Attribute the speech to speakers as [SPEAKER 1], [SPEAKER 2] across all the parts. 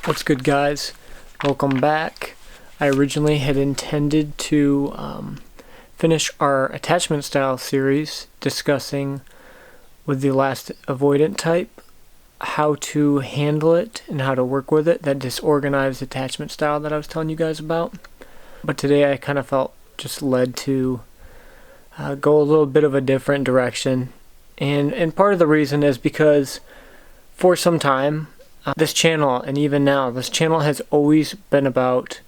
[SPEAKER 1] What's good, guys? Welcome back. I originally had intended to finish our attachment style series discussing with the last avoidant type how to handle it and how to work with it, that disorganized attachment style that I was telling you guys about. But today I kind of felt just led to go a little bit of a different direction. And part of the reason is because for some time, this channel, and even now, this channel has always been about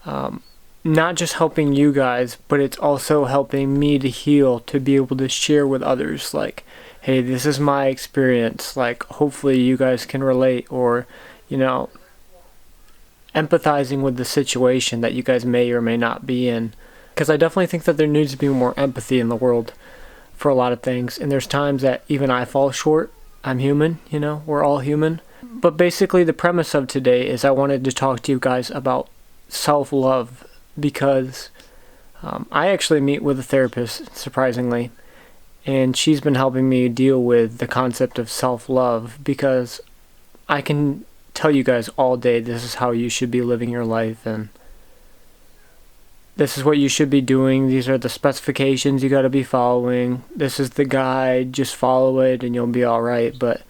[SPEAKER 1] not just helping you guys, but it's also helping me to heal, to be able to share with others, like, hey, this is my experience, like, hopefully you guys can relate, or, you know, empathizing with the situation that you guys may or may not be in. Because I definitely think that there needs to be more empathy in the world for a lot of things, and there's times that even I fall short. I'm human, you know, we're all human. But basically the premise of today is I wanted to talk to you guys about self-love, because I actually meet with a therapist, surprisingly, and she's been helping me deal with the concept of self-love, because I can tell you guys all day this is how you should be living your life, and this is what you should be doing, these are the specifications you got to be following, this is the guide, just follow it and you'll be alright. But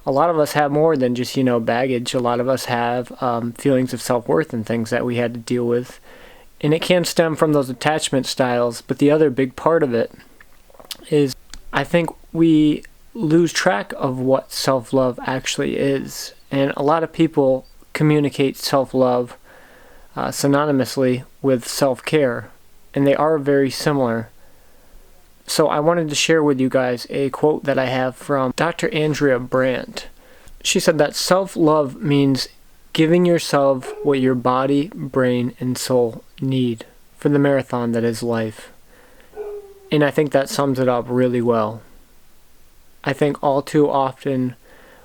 [SPEAKER 1] a lot of us have more than just, you know, baggage. A lot of us have feelings of self-worth and things that we had to deal with. And it can stem from those attachment styles. But the other big part of it is I think we lose track of what self-love actually is. And a lot of people communicate self-love synonymously with self-care. And they are very similar. So I wanted to share with you guys a quote that I have from Dr. Andrea Brandt. She said that self-love means giving yourself what your body, brain, and soul need for the marathon that is life. And I think that sums it up really well. I think all too often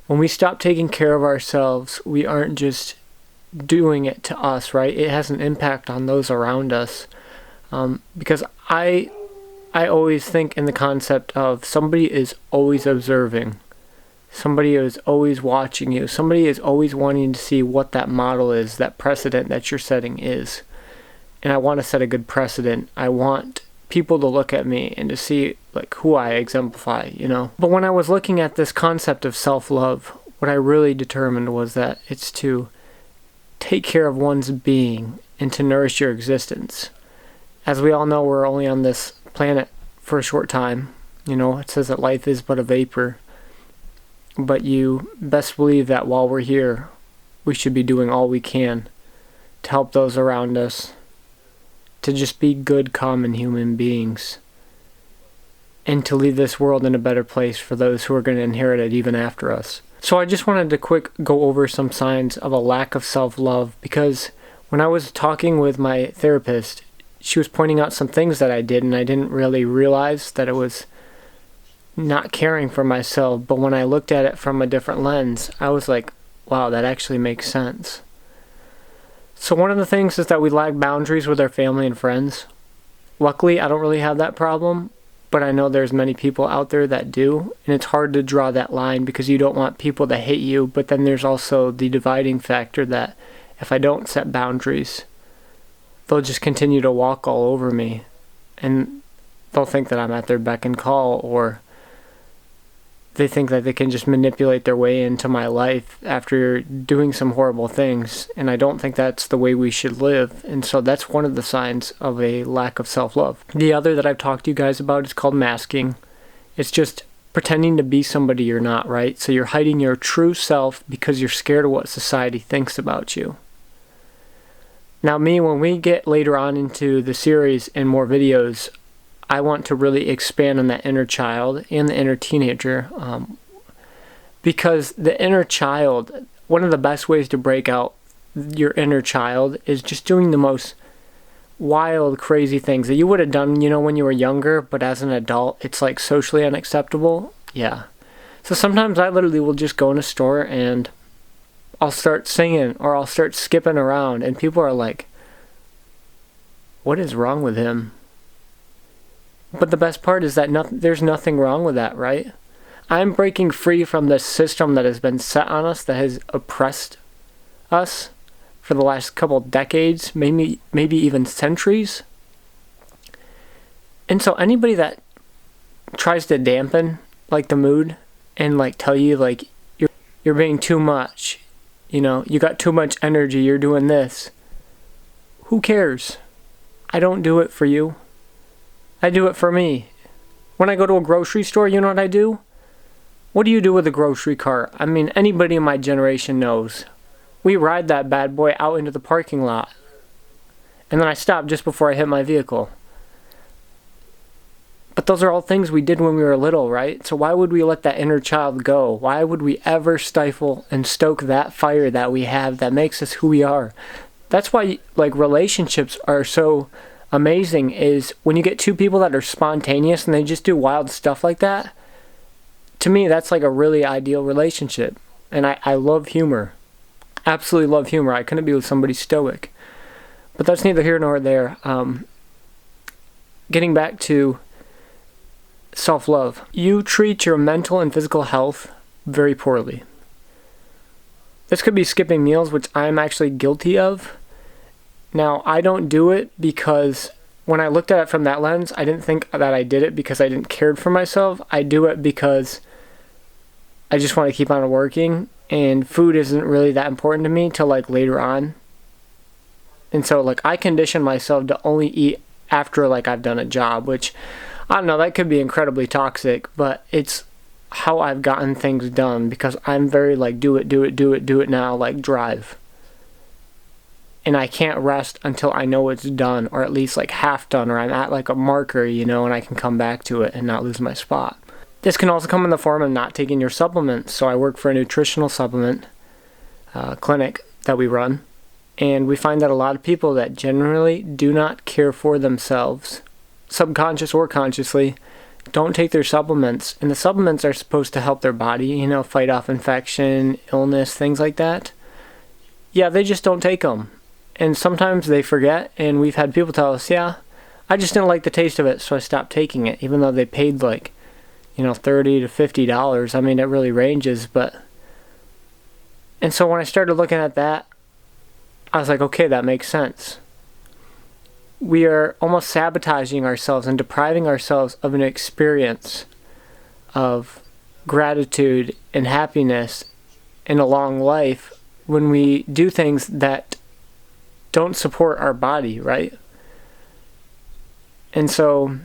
[SPEAKER 1] when we stop taking care of ourselves, we aren't just doing it to us, right? It has an impact on those around us. Because I always think in the concept of somebody is always observing. Somebody is always watching you. Somebody is always wanting to see what that model is, that precedent that you're setting is. And I want to set a good precedent. I want people to look at me and to see like who I exemplify, you know. But when I was looking at this concept of self-love, what I really determined was that it's to take care of one's being and to nourish your existence. As we all know, we're only on this planet for a short time. You know, it says that life is but a vapor. But you best believe that while we're here, we should be doing all we can to help those around us, to just be good, common human beings, and to leave this world in a better place for those who are going to inherit it even after us. So I just wanted to quick go over some signs of a lack of self-love, because when I was talking with my therapist, she was pointing out some things that I did, and I didn't really realize that it was not caring for myself. But when I looked at it from a different lens, I was like, wow, that actually makes sense. So one of the things is that we lack boundaries with our family and friends. Luckily, I don't really have that problem, but I know there's many people out there that do, and it's hard to draw that line because you don't want people to hate you. But then there's also the dividing factor that if I don't set boundaries, they'll just continue to walk all over me, and they'll think that I'm at their beck and call, or they think that they can just manipulate their way into my life after doing some horrible things, and I don't think that's the way we should live. And so that's one of the signs of a lack of self-love. The other that I've talked to you guys about is called masking. It's just pretending to be somebody you're not, right? So you're hiding your true self because you're scared of what society thinks about you. Now me, when we get later on into the series and more videos, I want to really expand on that inner child and the inner teenager, because the inner child, one of the best ways to break out your inner child is just doing the most wild, crazy things that you would have done, you know, when you were younger, but as an adult, it's like socially unacceptable. Yeah. So sometimes I literally will just go in a store and I'll start singing or I'll start skipping around, and people are like, what is wrong with him? But the best part is that there's nothing wrong with that, right? I'm breaking free from this system that has been set on us, that has oppressed us for the last couple decades, maybe even centuries. And so anybody that tries to dampen like the mood and like tell you like you're being too much, you know, you got too much energy, you're doing this. Who cares? I don't do it for you. I do it for me. When I go to a grocery store, you know what I do? What do you do with a grocery cart? I mean, anybody in my generation knows. We ride that bad boy out into the parking lot. And then I stop just before I hit my vehicle. But those are all things we did when we were little, right? So why would we let that inner child go? Why would we ever stifle and stoke that fire that we have that makes us who we are? That's why like relationships are so amazing, is when you get two people that are spontaneous and they just do wild stuff like that. To me, that's like a really ideal relationship. And I love humor. Absolutely love humor. I couldn't be with somebody stoic. But that's neither here nor there. Getting back to self-love. You treat your mental and physical health very poorly. This could be skipping meals, which I'm actually guilty of. Now, I don't do it because when I looked at it from that lens, I didn't think that I did it because I didn't care for myself. I do it because I just want to keep on working, and food isn't really that important to me till like later on. And so like I condition myself to only eat after like I've done a job, which I don't know, that could be incredibly toxic, but it's how I've gotten things done because I'm very like do it now, like drive. And I can't rest until I know it's done, or at least like half done, or I'm at like a marker, you know, and I can come back to it and not lose my spot. This can also come in the form of not taking your supplements. So I work for a nutritional supplement clinic that we run, and we find that a lot of people that generally do not care for themselves, subconscious or consciously, don't take their supplements. And the supplements are supposed to help their body, you know, fight off infection, illness, things like that. Yeah, they just don't take them. And sometimes they forget, and we've had people tell us, yeah, I just didn't like the taste of it, so I stopped taking it, even though they paid like, you know, $30 to $50. I mean, it really ranges, but... And so when I started looking at that, I was like, okay, that makes sense. We are almost sabotaging ourselves and depriving ourselves of an experience of gratitude and happiness in a long life when we do things that don't support our body, right? And so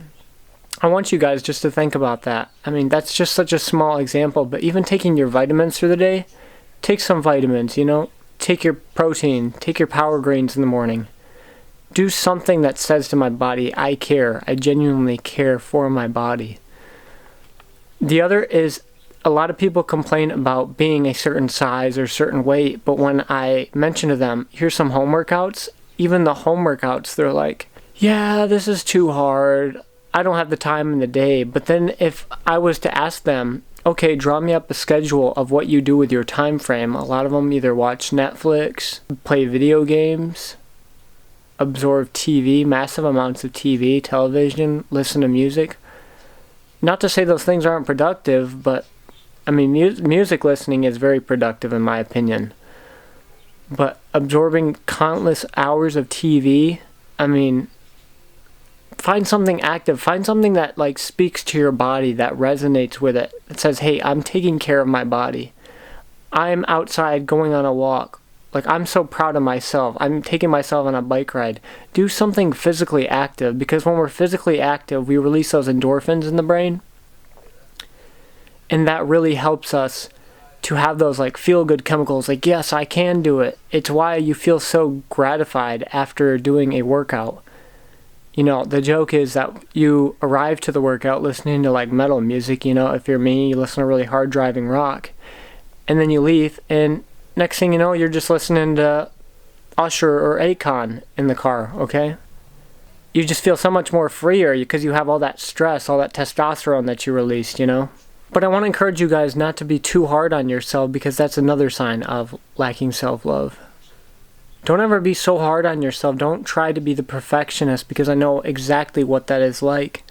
[SPEAKER 1] I want you guys just to think about that. I mean, that's just such a small example, but even taking your vitamins through the day, take some vitamins, you know, take your protein, take your power greens in the morning. Do something that says to my body, I care. I genuinely care for my body. The other is, a lot of people complain about being a certain size or certain weight, but when I mention to them, here's some home workouts, even the home workouts, they're like, yeah, this is too hard. I don't have the time in the day. But then if I was to ask them, okay, draw me up a schedule of what you do with your time frame, a lot of them either watch Netflix, play video games, absorb TV, massive amounts of TV, television, listen to music. Not to say those things aren't productive, but I mean, music listening is very productive in my opinion. But absorbing countless hours of TV, I mean, find something active. Find something that like speaks to your body, that resonates with it. It says, hey, I'm taking care of my body. I'm outside going on a walk. Like, I'm so proud of myself. I'm taking myself on a bike ride. Do something physically active, because when we're physically active, we release those endorphins in the brain. And that really helps us to have those like feel-good chemicals. Like, yes, I can do it. It's why you feel so gratified after doing a workout. You know, the joke is that you arrive to the workout listening to like metal music. You know, if you're me, you listen to really hard driving rock. And then you leave, and next thing you know, you're just listening to Usher or Akon in the car, okay? You just feel so much more freer because you have all that stress, all that testosterone that you released, you know? But I want to encourage you guys not to be too hard on yourself, because that's another sign of lacking self-love. Don't ever be so hard on yourself. Don't try to be the perfectionist, because I know exactly what that is like.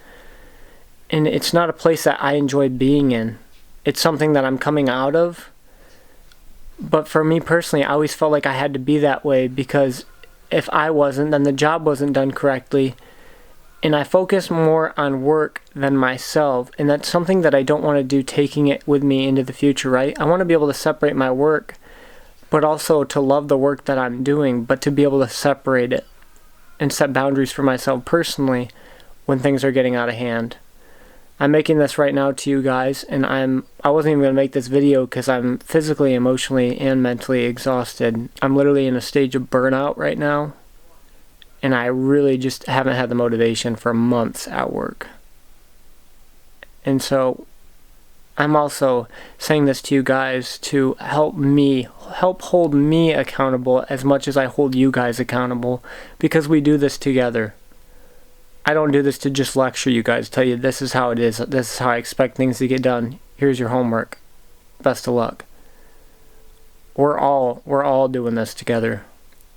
[SPEAKER 1] And it's not a place that I enjoy being in. It's something that I'm coming out of. But for me personally, I always felt like I had to be that way, because if I wasn't, then the job wasn't done correctly. And I focus more on work than myself, and that's something that I don't want to do, taking it with me into the future, right? I want to be able to separate my work, but also to love the work that I'm doing, but to be able to separate it and set boundaries for myself personally when things are getting out of hand. I'm making this right now to you guys, and I wasn't even going to make this video because I'm physically, emotionally, and mentally exhausted. I'm literally in a stage of burnout right now, and I really just haven't had the motivation for months at work. And so I'm also saying this to you guys to help hold me accountable as much as I hold you guys accountable, because we do this together. I don't do this to just lecture you guys, tell you this is how it is, this is how I expect things to get done, here's your homework, best of luck. We're all doing this together.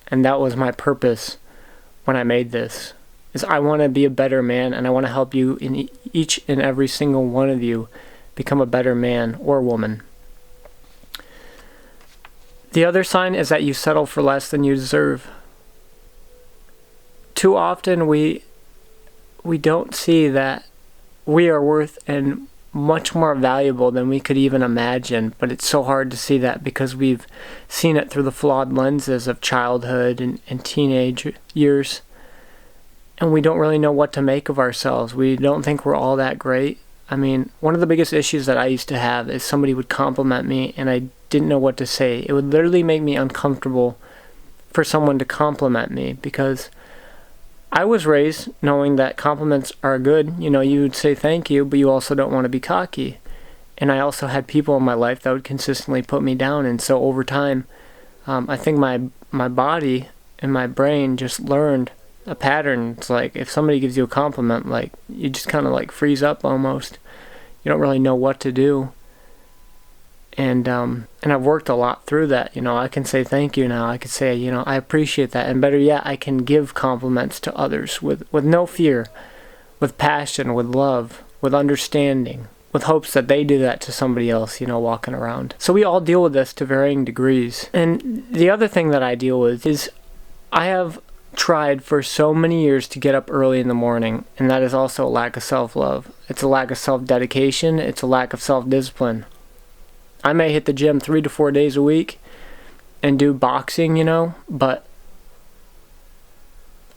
[SPEAKER 1] And that was my purpose when I made this, is I want to be a better man, and I want to help you, in each and every single one of you, become a better man or woman. The other sign is that you settle for less than you deserve. Too often we don't see that we are worth and much more valuable than we could even imagine, but it's so hard to see that because we've seen it through the flawed lenses of childhood and teenage years, and we don't really know what to make of ourselves. We don't think we're all that great. I mean, one of the biggest issues that I used to have is somebody would compliment me and I didn't know what to say. It would literally make me uncomfortable for someone to compliment me, because I was raised knowing that compliments are good. You know, you would say thank you, but you also don't want to be cocky. And I also had people in my life that would consistently put me down. And so over time, I think my body and my brain just learned a pattern. It's like if somebody gives you a compliment, like you just kind of like freeze up almost. You don't really know what to do. And I've worked a lot through that. You know, I can say thank you now. I can say, you know, I appreciate that. And better yet, I can give compliments to others with no fear, with passion, with love, with understanding, with hopes that they do that to somebody else, you know, walking around. So we all deal with this to varying degrees. And the other thing that I deal with is I have tried for so many years to get up early in the morning, and that is also a lack of self-love. It's a lack of self-dedication. It's a lack of self-discipline. I may hit the gym 3 to 4 days a week and do boxing, you know, but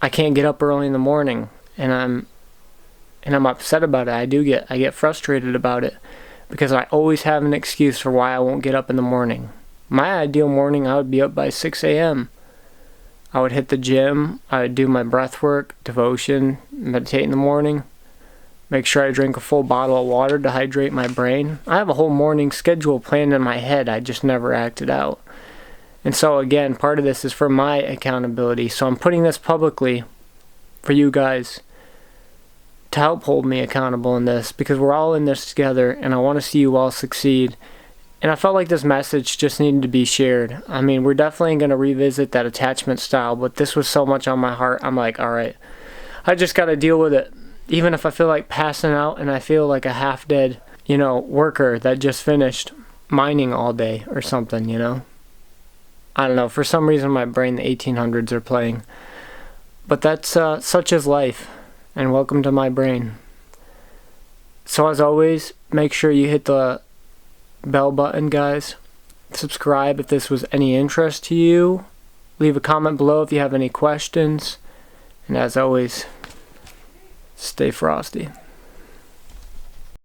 [SPEAKER 1] I can't get up early in the morning, and I'm upset about it. I get frustrated about it because I always have an excuse for why I won't get up in the morning. My ideal morning, I would be up by 6 a.m. I would hit the gym, I would do my breath work, devotion, meditate in the morning. Make sure I drink a full bottle of water to hydrate my brain. I have a whole morning schedule planned in my head. I just never acted out. And so again, part of this is for my accountability. So I'm putting this publicly for you guys to help hold me accountable in this, because we're all in this together and I want to see you all succeed. And I felt like this message just needed to be shared. I mean, we're definitely going to revisit that attachment style, but this was so much on my heart. I'm like, all right, I just got to deal with it. Even if I feel like passing out and I feel like a half-dead, you know, worker that just finished mining all day or something, you know. I don't know. For some reason, my brain, the 1800s are playing. But that's such is life. And welcome to my brain. So as always, make sure you hit the bell button, guys. Subscribe if this was any interest to you. Leave a comment below if you have any questions. And as always, stay frosty.